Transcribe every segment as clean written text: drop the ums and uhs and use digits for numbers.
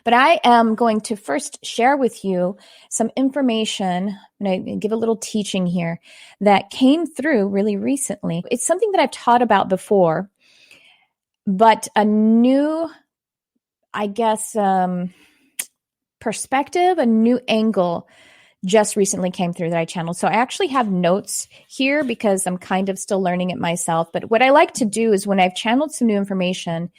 But I am going to first share with you some information, and I give a little teaching here that came through really recently. It's something that I've taught about before, but a new, I guess, perspective, a new angle just recently came through that I channeled. So I actually have notes here because I'm kind of still learning it myself. But what I like to do is when I've channeled some new information,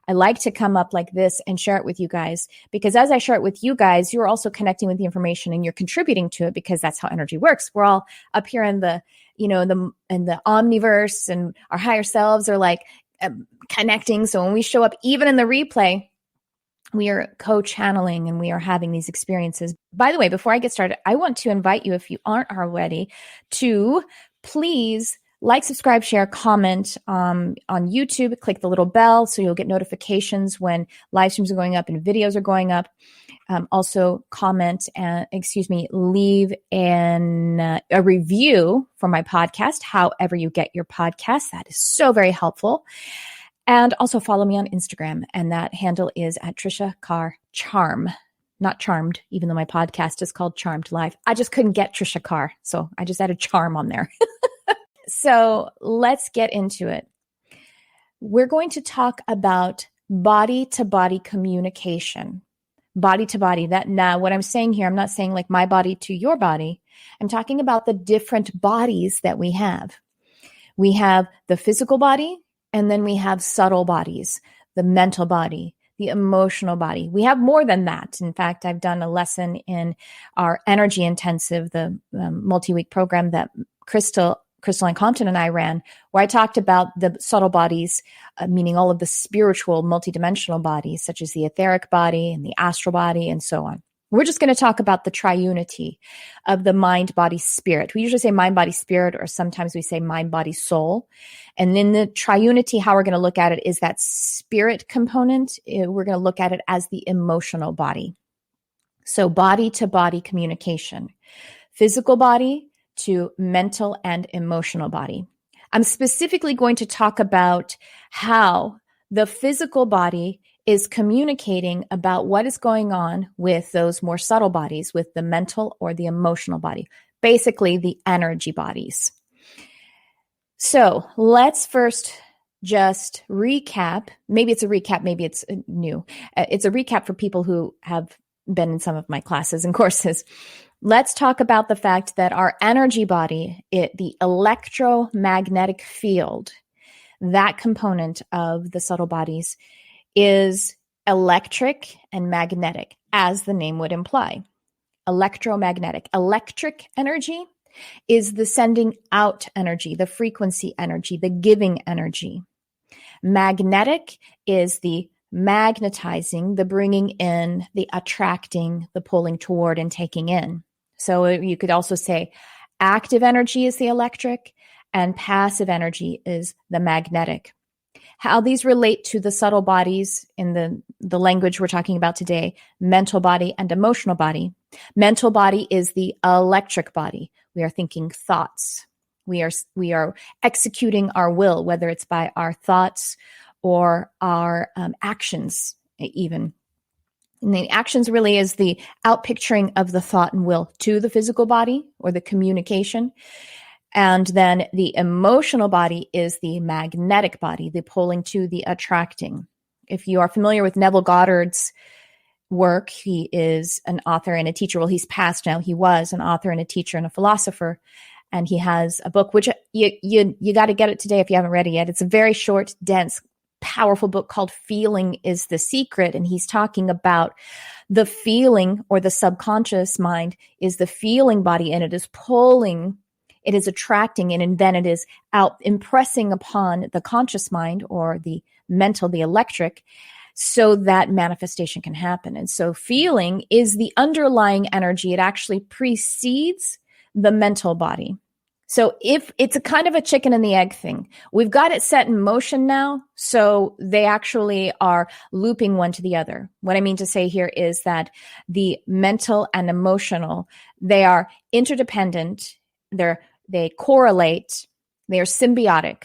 I like to come up like this and share it with you guys, because as I share it with you guys, you're also connecting with the information and you're contributing to it, because that's how energy works. We're all up here in the, in the omniverse, and our higher selves are like connecting. So when we show up, even in the replay, we are co-channeling and we are having these experiences. By the way, before I get started, I want to invite you, if you aren't already, to please like, subscribe, share, comment on YouTube. Click the little bell so you'll get notifications when live streams are going up and videos are going up. Also comment and, leave a review for my podcast, however you get your podcast. That is so very helpful. And also follow me on Instagram, and that handle is at Tricia Carr Charm, not Charmed, even though my podcast is called Charmed Live. I just couldn't get Tricia Carr, so I just added Charm on there. So let's get into it. We're going to talk about body-to-body communication. Body-to-body. Now, what I'm saying here, I'm not saying like my body to your body. I'm talking about the different bodies that we have. We have the physical body, and then we have subtle bodies, the mental body, the emotional body. We have more than that. In fact, I've done a lesson in our energy intensive, the multi-week program that Crystal and Compton and I ran, where I talked about the subtle bodies, meaning all of the spiritual multidimensional bodies, such as the etheric body and the astral body and so on. We're just going to talk about the triunity of the mind, body, spirit. We usually say mind, body, spirit, or sometimes we say mind, body, soul. And in the triunity, how we're going to look at it is that spirit component. We're going to look at it as the emotional body. So body to body communication, physical body to mental and emotional body. I'm specifically going to talk about how the physical body is communicating about what is going on with those more subtle bodies, with the mental or the emotional body, basically the energy bodies. So let's first just recap. Maybe it's a recap, maybe it's new. It's a recap for people who have been in some of my classes and courses. Let's talk about the fact that our energy body, the electromagnetic field, that component of the subtle bodies, is electric and magnetic, as the name would imply. Electromagnetic. Electric energy is the sending out energy, the frequency energy, the giving energy. Magnetic is the magnetizing, the bringing in, the attracting, the pulling toward and taking in. So you could also say active energy is the electric and passive energy is the magnetic. How these relate to the subtle bodies in the language we're talking about today, mental body and emotional body. Mental body is the electric body. We are thinking thoughts. We are executing our will, whether it's by our thoughts or our actions even. And the actions really is the outpicturing of the thought and will to the physical body or the communication. And then the emotional body is the magnetic body, the pulling to, the attracting. If you are familiar with Neville Goddard's work, he is an author and a teacher. Well, he's passed now. He was an author and a teacher and a philosopher. And he has a book, which you got to get it today if you haven't read it yet. It's a very short, dense, powerful book called Feeling is the Secret. And he's talking about the feeling, or the subconscious mind is the feeling body, and it is pulling, it is attracting, and then it is out impressing upon the conscious mind or the mental, the electric, so that manifestation can happen. And so feeling is the underlying energy. It actually precedes the mental body. So if it's a kind of a chicken and the egg thing, we've got it set in motion now. So they actually are looping one to the other. What I mean to say here is that the mental and emotional, they are interdependent. They correlate. They are symbiotic.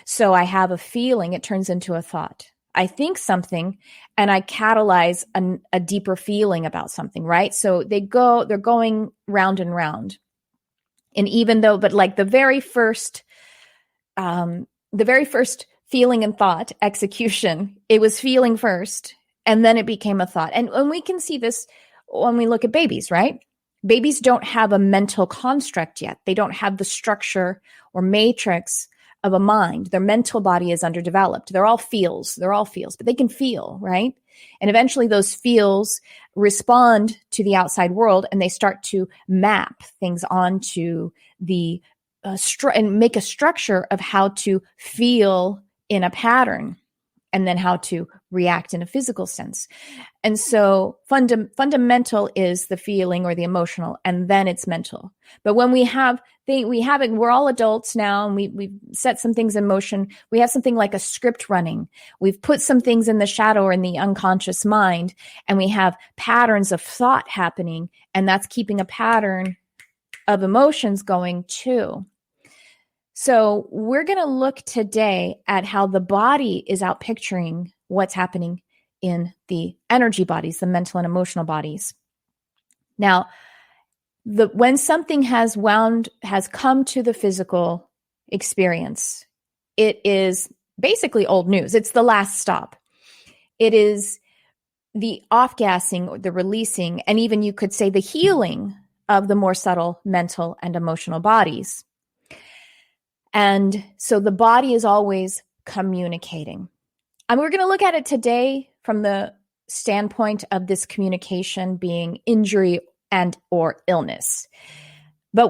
So I have a feeling, it turns into a thought. I think something and I catalyze a deeper feeling about something, right? So they're going round and round. And even though, but like the very first feeling and thought execution, it was feeling first and then it became a thought. And we can see this when we look at babies, right? Babies don't have a mental construct yet. They don't have the structure or matrix of a mind. Their mental body is underdeveloped. They're all feels, but they can feel, right? And eventually those feels respond to the outside world and they start to map things onto the and make a structure of how to feel in a pattern and then how to react in a physical sense. And so fundamental is the feeling or the emotional, and then it's mental. But when we're all adults now, and we've set some things in motion. We have something like a script running. We've put some things in the shadow or in the unconscious mind, and we have patterns of thought happening, and that's keeping a pattern of emotions going too. So we're going to look today at how the body is outpicturing what's happening in the energy bodies, the mental and emotional bodies. Now, when something has come to the physical experience, it is basically old news. It's the last stop. It is the off-gassing, or the releasing, and even you could say the healing of the more subtle mental and emotional bodies. And so the body is always communicating. And we're going to look at it today from the standpoint of this communication being injury and or illness. But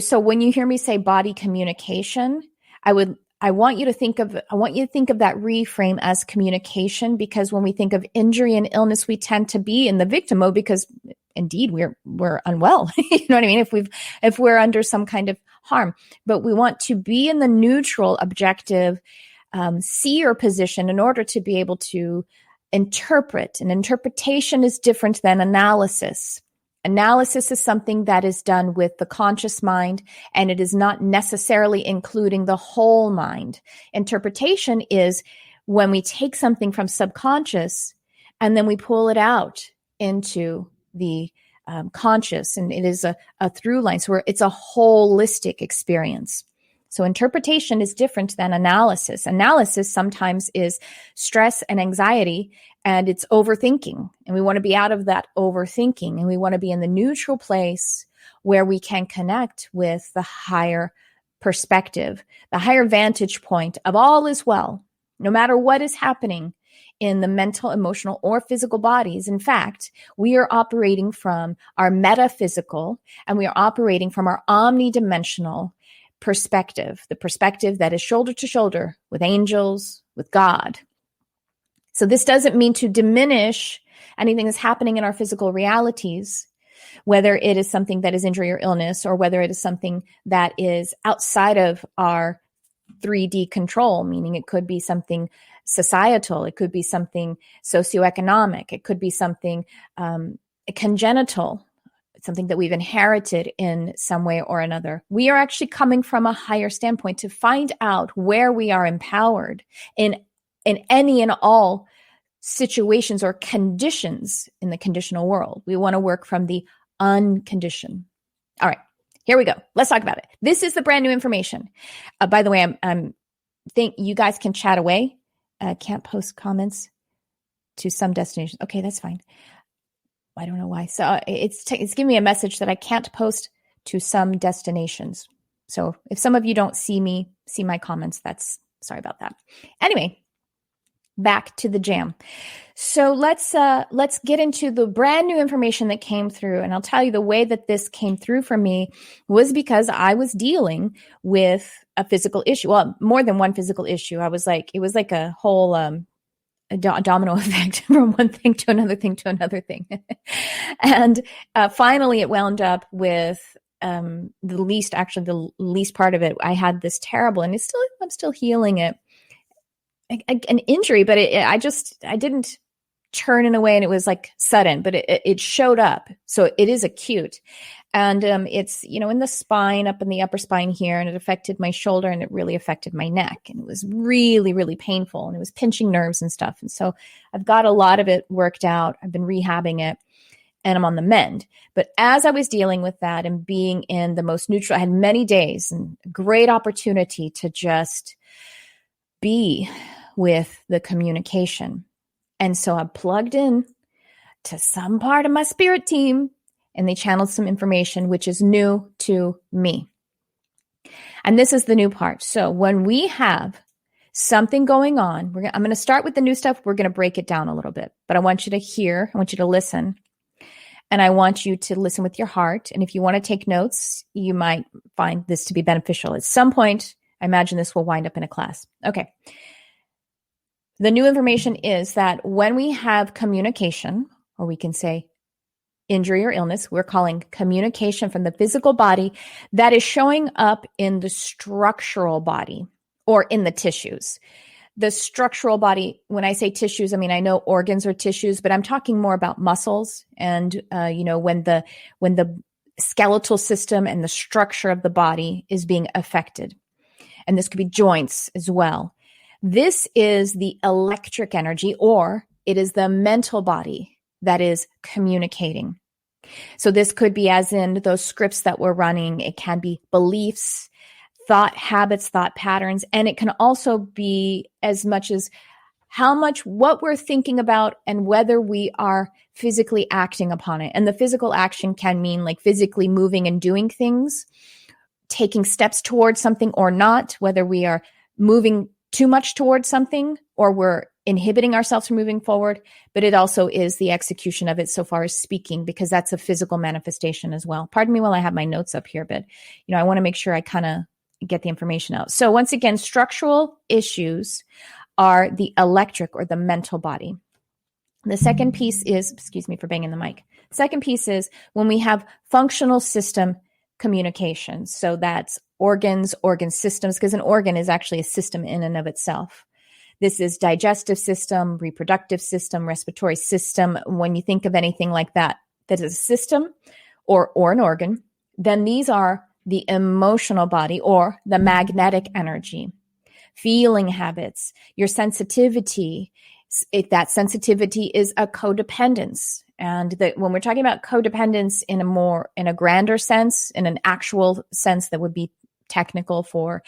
so when you hear me say body communication, I want you to think of that reframe as communication, because when we think of injury and illness, we tend to be in the victim mode because indeed we're unwell. You know what I mean? If we're under some kind of harm, but we want to be in the neutral, objective, seer position in order to be able to interpret. And interpretation is different than analysis. Analysis is something that is done with the conscious mind, and it is not necessarily including the whole mind. Interpretation is when we take something from subconscious and then we pull it out into the conscious, and it is a through line. So it's a holistic experience. So interpretation is different than analysis. Analysis sometimes is stress and anxiety, and it's overthinking. And we want to be out of that overthinking, and we want to be in the neutral place where we can connect with the higher perspective, the higher vantage point of all is well, no matter what is happening in the mental, emotional, or physical bodies. In fact, we are operating from our metaphysical, and we are operating from our omnidimensional perspective, the perspective that is shoulder to shoulder with angels, with God. So this doesn't mean to diminish anything that's happening in our physical realities, whether it is something that is injury or illness, or whether it is something that is outside of our 3D control, meaning it could be something societal, it could be something socioeconomic, it could be something congenital, something that we've inherited in some way or another. We are actually coming from a higher standpoint to find out where we are empowered in any and all situations or conditions in the conditional world. We want to work from the unconditioned. All right, here we go. Let's talk about it. This is the brand new information. By the way, I'm think you guys can chat away. Can't post comments to some destinations. Okay, that's fine. I don't know why. So it's giving me a message that I can't post to some destinations. So if some of you don't see my comments, sorry about that. Anyway, back to the jam. So let's get into the brand new information that came through. And I'll tell you, the way that this came through for me was because I was dealing with a physical issue. Well, more than one physical issue. It was like a whole a domino effect from one thing to another thing to another thing. And finally it wound up with the least part of it. I had this terrible, and I'm still healing it, an injury, but I didn't turn in a way, and it was like sudden, but it showed up. So it is acute. And it's, in the spine, up in the upper spine here, and it affected my shoulder and it really affected my neck. And it was really, really painful and it was pinching nerves and stuff. And so I've got a lot of it worked out. I've been rehabbing it and I'm on the mend. But as I was dealing with that and being in the most neutral, I had many days and a great opportunity to just be with the communication. And so I plugged in to some part of my spirit team and they channeled some information which is new to me. And this is the new part. So when we have something going on, I'm going to start with the new stuff. We're going to break it down a little bit, but I want you to hear, I want you to listen, and I want you to listen with your heart. And if you want to take notes, you might find this to be beneficial. At some point, I imagine this will wind up in a class. Okay. The new information is that when we have communication, or we can say injury or illness, we're calling communication from the physical body that is showing up in the structural body or in the tissues. The structural body, when I say tissues, I mean, I know organs are tissues, but I'm talking more about muscles and, when the skeletal system and the structure of the body is being affected. And this could be joints as well. This is the electric energy, or it is the mental body that is communicating. So this could be as in those scripts that we're running. It can be beliefs, thought habits, thought patterns, and it can also be as much as what we're thinking about and whether we are physically acting upon it. And the physical action can mean like physically moving and doing things, taking steps towards something or not, whether we are moving too much towards something or we're inhibiting ourselves from moving forward, but it also is the execution of it so far as speaking, because that's a physical manifestation as well. Pardon me while I have my notes up here, but I want to make sure I kind of get the information out. So once again, structural issues are the electric or the mental body. The second piece is, excuse me for banging the mic. Second piece is when we have functional system communication. So that's organs, organ systems, because an organ is actually a system in and of itself. This is digestive system, reproductive system, respiratory system. When you think of anything like that, that is a system or an organ, then these are the emotional body or the magnetic energy, feeling habits, your sensitivity. If that sensitivity is a codependence. And when we're talking about codependence in a grander sense, in an actual sense that would be technical for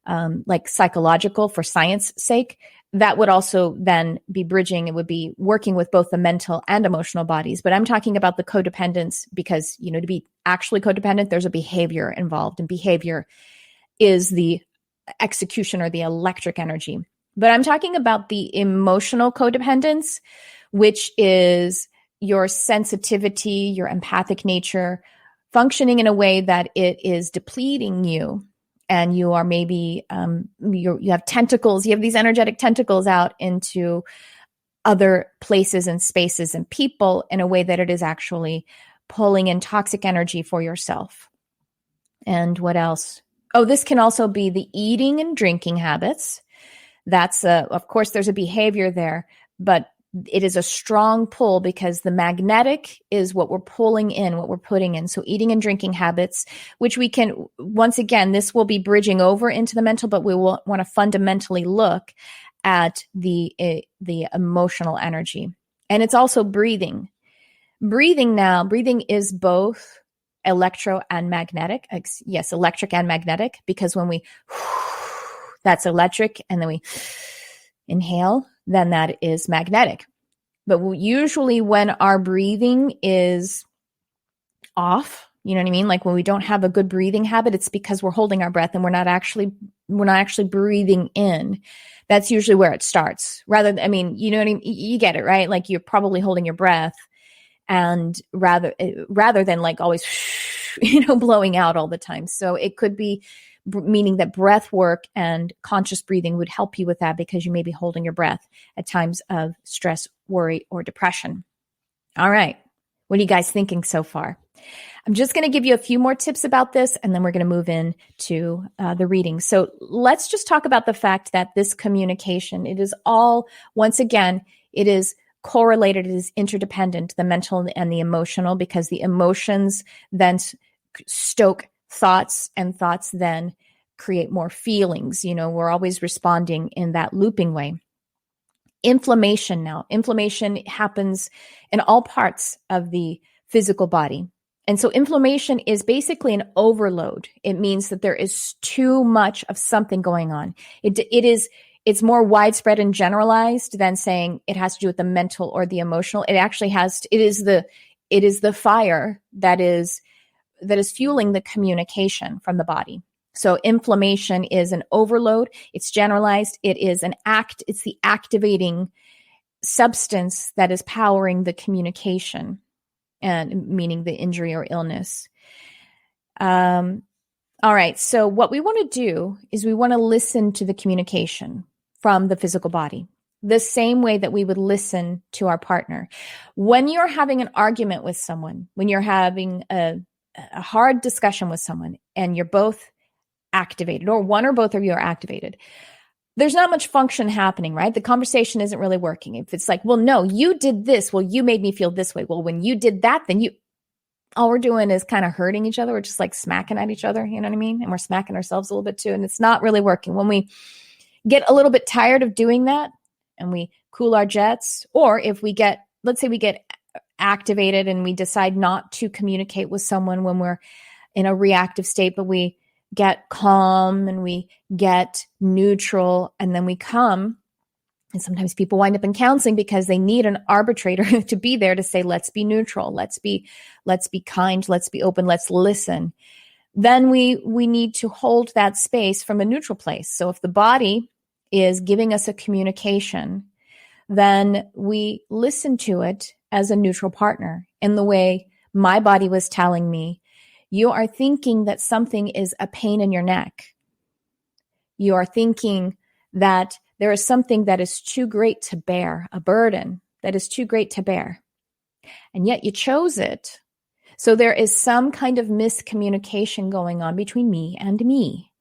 like psychological for science sake, that would also then be bridging. It would be working with both the mental and emotional bodies. But I'm talking about the codependence because, to be actually codependent, there's a behavior involved, and behavior is the execution or the electric energy. But I'm talking about the emotional codependence, which is your sensitivity, your empathic nature, functioning in a way that it is depleting you. And you are maybe, you have tentacles, you have these energetic tentacles out into other places and spaces and people in a way that it is actually pulling in toxic energy for yourself. And what else? Oh, this can also be the eating and drinking habits. That's of course, there's a behavior there, but it is a strong pull because the magnetic is what we're pulling in, what we're putting in. So eating and drinking habits, which we can, once again, this will be bridging over into the mental, but we will want to fundamentally look at the emotional energy. And it's also breathing. Breathing is both electro and magnetic. Yes, electric and magnetic, because when we, that's electric, and then we inhale, then that is magnetic. But usually when our breathing is off, you know what I mean? Like when we don't have a good breathing habit, it's because we're holding our breath and we're not actually breathing in. That's usually where it starts. You know what I mean? You get it, right? Like you're probably holding your breath, and rather than like always, blowing out all the time. So it could be meaning that breath work and conscious breathing would help you with that, because you may be holding your breath at times of stress, worry, or depression. All right. What are you guys thinking so far? I'm just going to give you a few more tips about this, and then we're going to move into the reading. So let's just talk about the fact that this communication, it is all, once again, it is correlated, it is interdependent, the mental and the emotional, because the emotions then stoke thoughts, and thoughts then create more feelings. We're always responding in that looping way. Inflammation happens in all parts of the physical body. And so inflammation is basically an overload. It means that there is too much of something going on. It's more widespread and generalized than saying it has to do with the mental or the emotional. It actually it is the fire that is fueling the communication from the body. So inflammation is an overload. It's generalized. It's the activating substance that is powering the communication, and meaning the injury or illness. All right. So what we want to do is we want to listen to the communication from the physical body, the same way that we would listen to our partner. When you're having an argument with someone, when you're having a hard discussion with someone, and you're both activated, or one or both of you are activated, there's not much function happening, right? The conversation isn't really working. If it's like, well, no, you did this. Well, you made me feel this way. Well, when you did that, then all we're doing is kind of hurting each other. We're just like smacking at each other. You know what I mean? And we're smacking ourselves a little bit too. And it's not really working. When we get a little bit tired of doing that and we cool our jets, or if let's say we get activated and we decide not to communicate with someone when we're in a reactive state, but we get calm and we get neutral, and then we come, and sometimes people wind up in counseling because they need an arbitrator to be there to say, let's be neutral, let's be kind, let's be open, let's listen. Then we need to hold that space from a neutral place. So if the body is giving us a communication, then we listen to it as a neutral partner, in the way my body was telling me, you are thinking that something is a pain in your neck. You are thinking that there is something that is too great to bear, a burden that is too great to bear. And yet you chose it. So there is some kind of miscommunication going on between me and me.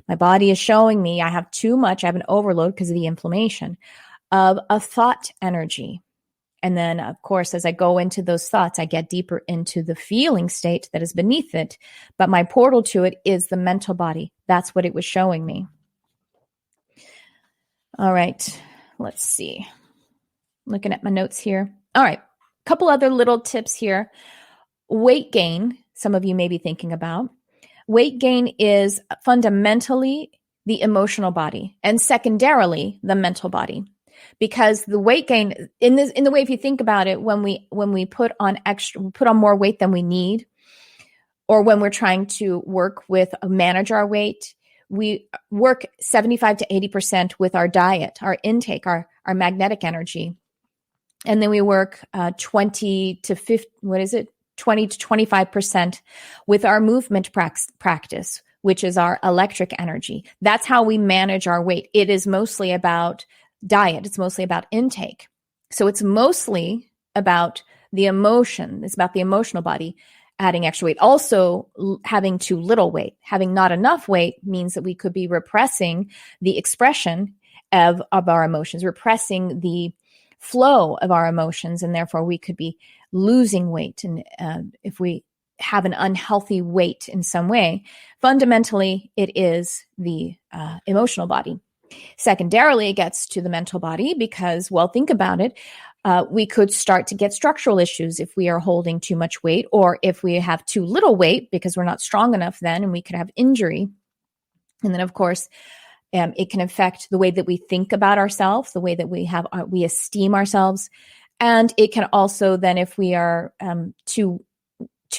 My body is showing me I have too much, I have an overload because of the inflammation of a thought energy. And then, of course, as I go into those thoughts, I get deeper into the feeling state that is beneath it. But my portal to it is the mental body. That's what it was showing me. All right, let's see. Looking at my notes here. All right, a couple other little tips here. Weight gain, some of you may be thinking about. Weight gain is fundamentally the emotional body, and secondarily the mental body. Because the weight gain in the way, if you think about it, when we put on more weight than we need, or when we're trying to manage our weight, we work 75 to 80% with our diet, our intake, our magnetic energy. And then we work 20 to 25% with our movement practice, which is our electric energy. That's how we manage our weight. It is mostly about diet. It's mostly about intake. So it's mostly about the emotion. It's about the emotional body adding extra weight. Also, having too little weight. Having not enough weight means that we could be repressing the expression of our emotions, repressing the flow of our emotions, and therefore we could be losing weight. And if we have an unhealthy weight in some way, fundamentally it is the emotional body. Secondarily, it gets to the mental body because, well, think about it. We could start to get structural issues if we are holding too much weight, or if we have too little weight because we're not strong enough then, and we could have injury. And then, of course, it can affect the way that we think about ourselves, the way that we esteem ourselves. And it can also then, if we are too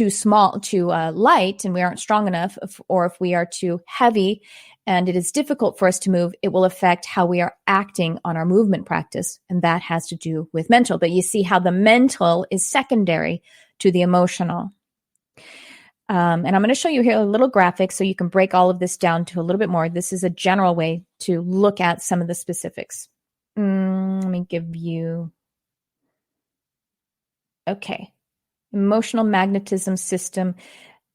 small, too light, and we aren't strong enough, or if we are too heavy and it is difficult for us to move, it will affect how we are acting on our movement practice. And that has to do with mental. But you see how the mental is secondary to the emotional. And I'm going to show you here a little graphic so you can break all of this down to a little bit more. This is a general way to look at some of the specifics. Let me give you... Okay. Emotional magnetism system.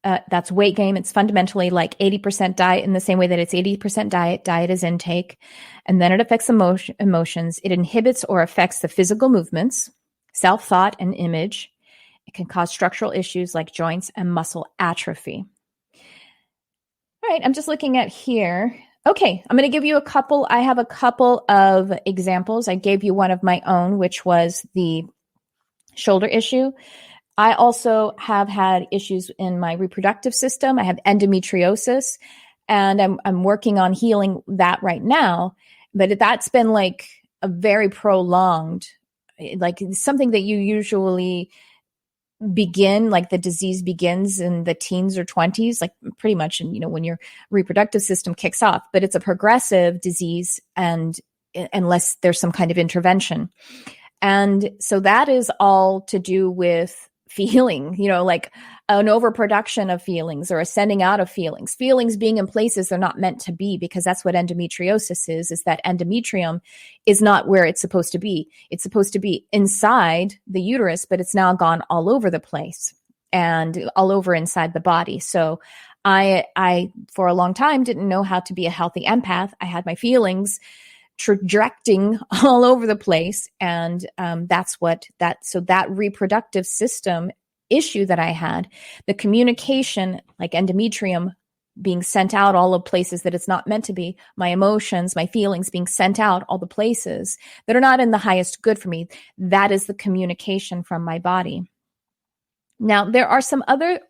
That's weight gain. It's fundamentally like 80% diet, in the same way that it's 80% diet. Diet is intake. And then it affects emotions. It inhibits or affects the physical movements, self-thought and image. It can cause structural issues like joints and muscle atrophy. All right, I'm just looking at here. Okay, I'm going to give you I have a couple of examples. I gave you one of my own, which was the shoulder issue. I also have had issues in my reproductive system. I have endometriosis, and I'm working on healing that right now. But that's been like a very prolonged, like something that you usually begin, like the disease begins in the teens or 20s, like pretty much, when your reproductive system kicks off. But it's a progressive disease, and unless there's some kind of intervention. And so that is all to do with feeling, like an overproduction of feelings or a sending out of feelings being in places they're not meant to be, because that's what endometriosis is that endometrium is not where it's supposed to be. It's supposed to be inside the uterus, but it's now gone all over the place and all over inside the body. So I for a long time didn't know how to be a healthy empath. I had my feelings trajecting all over the place. And so that reproductive system issue that I had, the communication, like endometrium being sent out all the places that it's not meant to be, my emotions, my feelings being sent out all the places that are not in the highest good for me. That is the communication from my body. Now, there are some other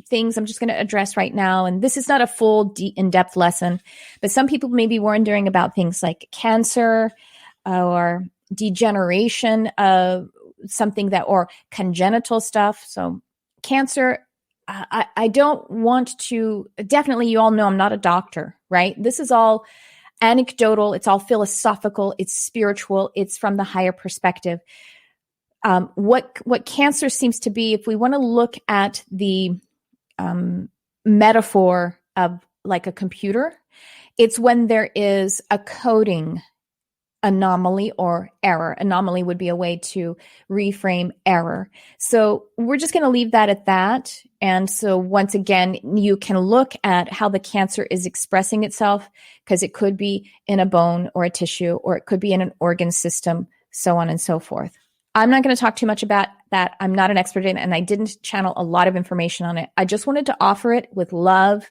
things I'm just going to address right now, and this is not a full in-depth lesson, but some people may be wondering about things like cancer or degeneration of something or congenital stuff. So cancer, I don't want to, definitely you all know I'm not a doctor, right? This is all anecdotal. It's all philosophical. It's spiritual. It's from the higher perspective. What cancer seems to be, if we want to look at the metaphor of like a computer, it's when there is a coding anomaly or error. Anomaly would be a way to reframe error. So we're just going to leave that at that. And so once again, you can look at how the cancer is expressing itself, because it could be in a bone or a tissue, or it could be in an organ system, so on and so forth. I'm not going to talk too much about that. I'm not an expert in it, and I didn't channel a lot of information on it. I just wanted to offer it with love,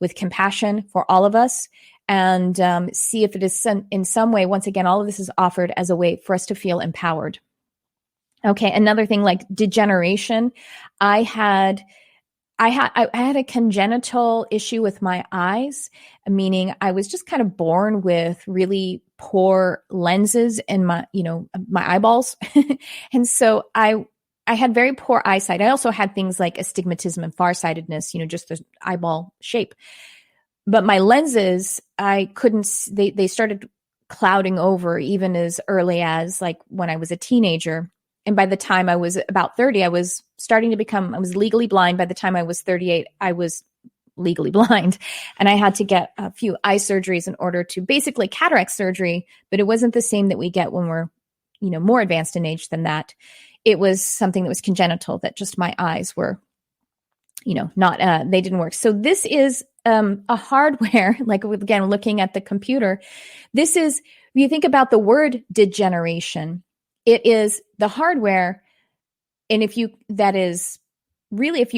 with compassion for all of us, and see if it is in some way, once again, all of this is offered as a way for us to feel empowered. Okay, another thing like degeneration. I had a congenital issue with my eyes, meaning I was just kind of born with really poor lenses in my eyeballs. And so I had very poor eyesight. I also had things like astigmatism and farsightedness, just the eyeball shape. But my lenses, I couldn't, they started clouding over even as early as like when I was a teenager. And by the time I was about 30, I was legally blind. By the time I was 38, I was legally blind. And I had to get a few eye surgeries in order to basically cataract surgery, but it wasn't the same that we get when we're, more advanced in age than that. It was something that was congenital, that just my eyes were, not, they didn't work. So this is a hardware, like again, looking at the computer, this is, when you think about the word degeneration, it is the hardware. And if you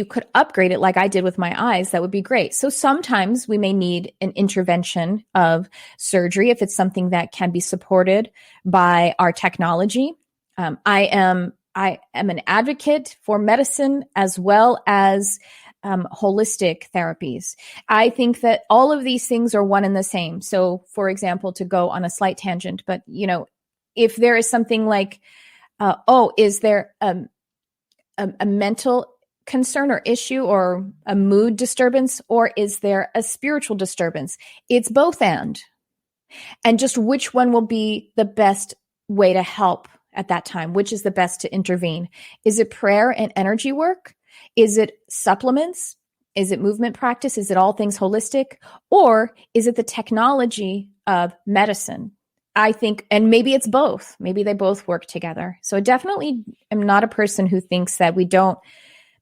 could upgrade it like I did with my eyes, that would be great. So sometimes we may need an intervention of surgery if it's something that can be supported by our technology. I am an advocate for medicine as well as holistic therapies. I think that all of these things are one and the same. So, for example, to go on a slight tangent, but if there is something like, is there a mental concern or issue or a mood disturbance, or is there a spiritual disturbance? It's both and just which one will be the best way to help at that time, which is the best to intervene. Is it prayer and energy work? Is it supplements? Is it movement practice? Is it all things holistic? Or is it the technology of medicine? I think, and maybe it's both. Maybe they both work together. So I definitely am not a person who thinks that we don't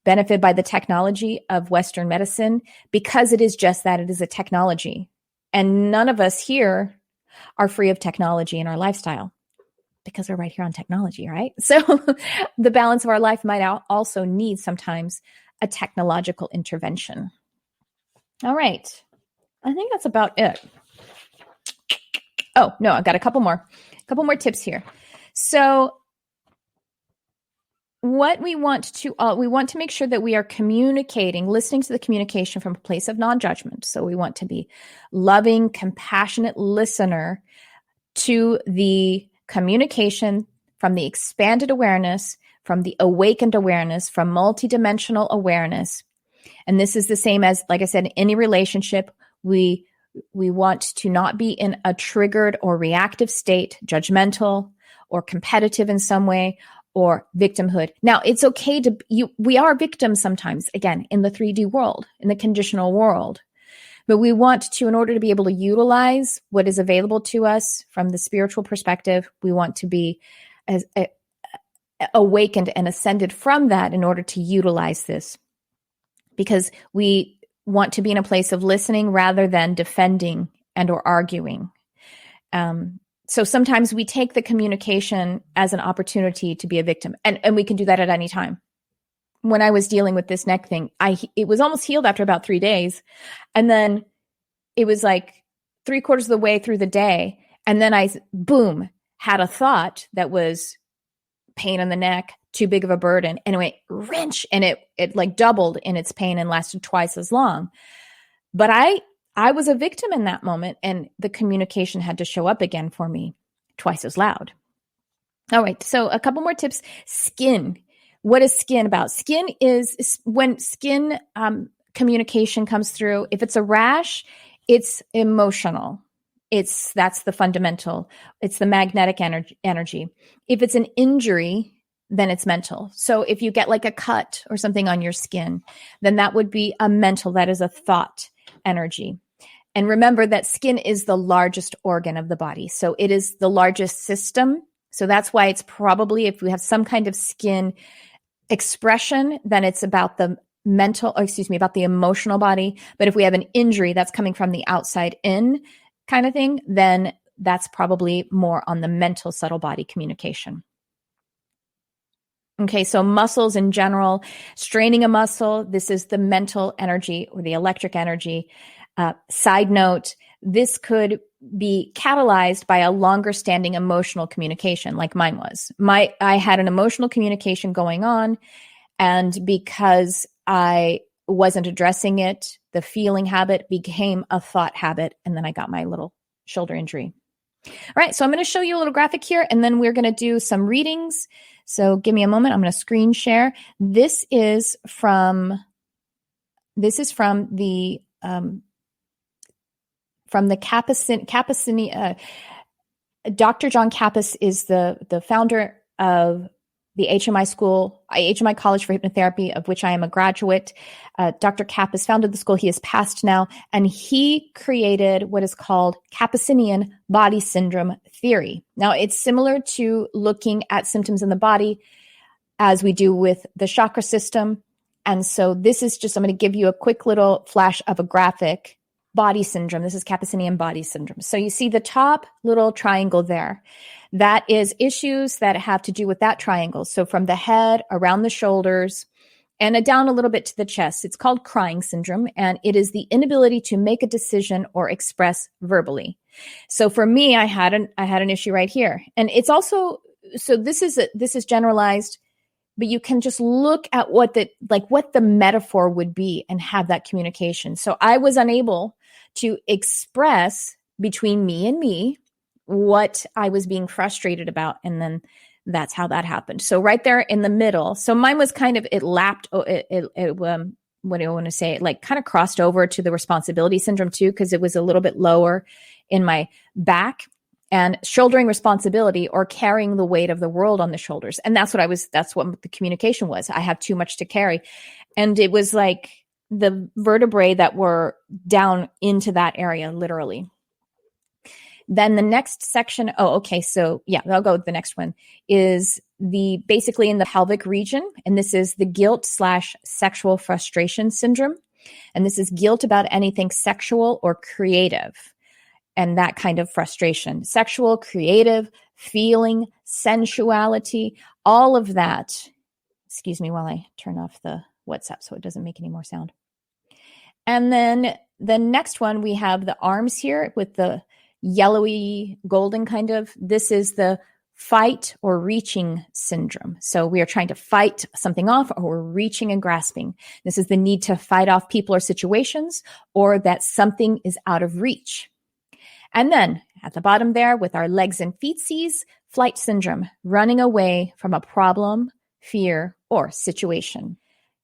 benefit by the technology of Western medicine, because it is just that, it is a technology. And none of us here are free of technology in our lifestyle. because we're right here on technology, right? So the balance of our life might also need sometimes a technological intervention. All right. I think that's about it. Oh, no, I've got a couple more tips here. So what we want to make sure that we are listening to the communication from a place of non-judgment. So we want to be loving, compassionate listener to the communication from the expanded awareness, from the awakened awareness, from multidimensional awareness. And this is the same as, like I said, in any relationship, we want to not be in a triggered or reactive state, judgmental or competitive in some way, or victimhood. Now, it's okay we are victims sometimes, again, in the 3D world, in the conditional world. But we want to, in order to be able to utilize what is available to us from the spiritual perspective, we want to be as awakened and ascended from that in order to utilize this. Because we want to be in a place of listening rather than defending and or arguing. So sometimes we take the communication as an opportunity to be a victim, and we can do that at any time. When I was dealing with this neck thing, it was almost healed after about 3 days. And then it was like 3/4 of the way through the day. And then I, boom, had a thought that was pain in the neck, too big of a burden. And it went wrench, and it like doubled in its pain and lasted twice as long. But I was a victim in that moment, and the communication had to show up again for me twice as loud. All right. So a couple more tips. Skin. What is skin about? Skin is when skin communication comes through. If it's a rash, it's emotional. That's the fundamental. It's the magnetic energy. If it's an injury, then it's mental. So if you get like a cut or something on your skin, then that would be a mental, that is a thought energy. And remember that skin is the largest organ of the body. So it is the largest system. So that's why it's probably, if we have some kind of skin expression, then it's about the about the emotional body. But if we have an injury that's coming from the outside in kind of thing, then that's probably more on the mental subtle body communication. Okay, so muscles in general, straining a muscle, this is the mental energy or the electric energy. Side note, this could be catalyzed by a longer standing emotional communication like mine was. I had an emotional communication going on, and because I wasn't addressing it, the feeling habit became a thought habit, and then I got my little shoulder injury. All right, so I'm going to show you a little graphic here, and then we're going to do some readings. So give me a moment. I'm going to screen share. This is from the Kappas. Dr. John Kappas is the founder of the HMI College for Hypnotherapy, of which I am a graduate. Dr. Kappas founded the school. He has passed now, and he created what is called Kappasian body syndrome theory. Now, it's similar to looking at symptoms in the body as we do with the chakra system. And so this is just, I'm going to give you a quick little flash of a graphic. Body syndrome. This is Kappasian body syndrome. So you see the top little triangle there. That is issues that have to do with that triangle. So from the head, around the shoulders, and down a little bit to the chest. It's called crying syndrome, and it is the inability to make a decision or express verbally. So for me, I had an issue right here. And it's also, so this is generalized, but you can just look at what the metaphor would be and have that communication. So I was unable to express between me and me what I was being frustrated about. And then that's how that happened. So right there in the middle. So mine was kind of, it lapped, what do I want to say? It like kind of crossed over to the responsibility syndrome too, because it was a little bit lower in my back. And shouldering responsibility or carrying the weight of the world on the shoulders. And that's what the communication was. I have too much to carry. And it was like the vertebrae that were down into that area, literally. Then the next section, so yeah, I'll go with the next one, is basically in the pelvic region. And this is the guilt/sexual frustration syndrome. And this is guilt about anything sexual or creative. And that kind of frustration, sexual, creative, feeling, sensuality, all of that. Excuse me while I turn off the WhatsApp so it doesn't make any more sound. And then the next one, we have the arms here with the yellowy golden kind of. This is the fight or reaching syndrome. So we are trying to fight something off, or we're reaching and grasping. This is the need to fight off people or situations, or that something is out of reach. And then at the bottom there with our legs and feetsies, flight syndrome, running away from a problem, fear, or situation.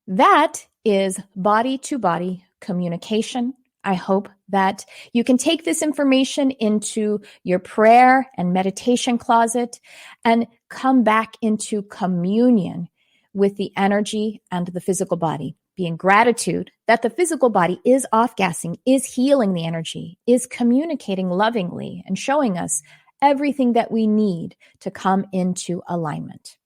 That is body-to-body communication. I hope that you can take this information into your prayer and meditation closet and come back into communion with the energy and the physical body. Be in gratitude that the physical body is off-gassing, is healing the energy, is communicating lovingly and showing us everything that we need to come into alignment.